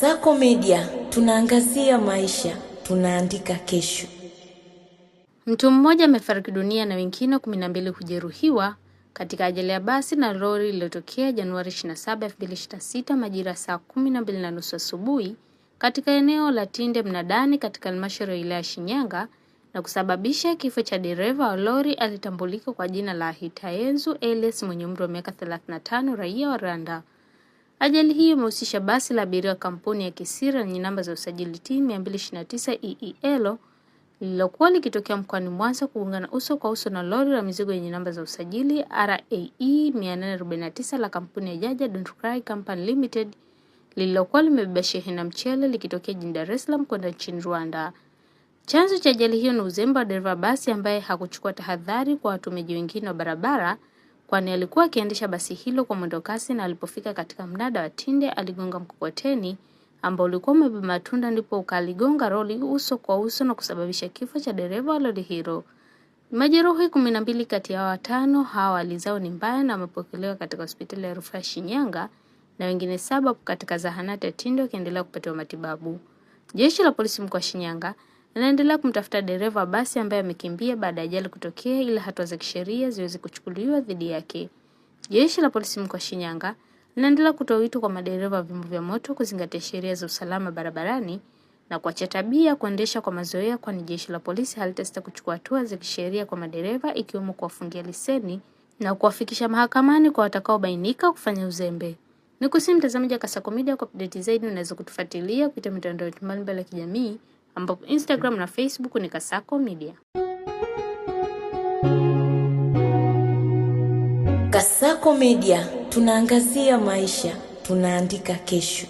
Kasako Media, tunaangazia maisha, tunaandika kesho. Mtu mmoja amefariki dunia na wengine 12 kujeruhiwa katika ajali ya basi na lori iliyotokea Januari 27, 2026 majira saa 12:30 asubuhi katika eneo la Tinde Mnadani katika halmashauri ya wilaya Shinyanga na kusababisha kifo cha dereva wa lori alitambulika kwa jina la Hitayenzu Elias mwenye umri wa miaka 35 raia wa Rwanda. Ajali hiyo imehusisha basi la abiria kampuni ya Kisira lenye namba za usajili T 229 EEL lililokuwa likitokea mkoani Mwanza kuungana uso kwa uso na lori la mizigo yenye namba za usajili RAE 849 la kampuni ya Jaja Dundukrai Company Limited lililokuwa limebeba shehena mchele likitokea jijini Dar es Salaam kwenda nchini Rwanda. Chanzo cha ajali hiyo ni uzembe wa dereva basi ambaye hakuchukua tahadhari kwa watumiaji wengine wa barabara, kwani alikuwa akiendesha basi hilo kwa mwendo kasi na alipofika katika mnada wa Tinde aligonga mkokoteni ambao ulikuwa umebeba matunda, ndipo ukaligonga lori uso kwa uso na kusababisha kifo cha dereva wa lori hilo. Majeruhi 12 kati ya 5 hawa hali zao ni mbaya na wamepokelewa katika hospitali ya rufaa Shinyanga na wengine 7 katika zahanati ya Tinde wakiendelea kupatiwa matibabu. Jeshi la polisi mkoa wa Shinyanga linaendelea kumtafuta dereva basi ambaye amekimbia baada ya ajali kutokea ili hatua za kisheria ziweze kuchukuliwa dhidi yake. Jeshi la polisi mkoa wa Shinyanga linaendelea kutoa wito kwa madereva wa vyombo vya moto kuzingatia sheria za usalama barabarani na kuacha tabia kuendesha kwa mazoea, kwani jeshi la polisi halitasita kuchukua hatua za kisheria kwa madereva ikiwemo kuwafungia leseni na kuwafikisha mahakamani kwa watakaobainika kufanya uzembe. Nikusihi mtazamaji wa Kasako Media, kwa update zaidi unaweza kutufuatilia kupitia mitandao mbalimbali ya kijamii ambapo Instagram na Facebook ni Kasako Media. Kasako Media, tunaangazia maisha, tunaandika kesho.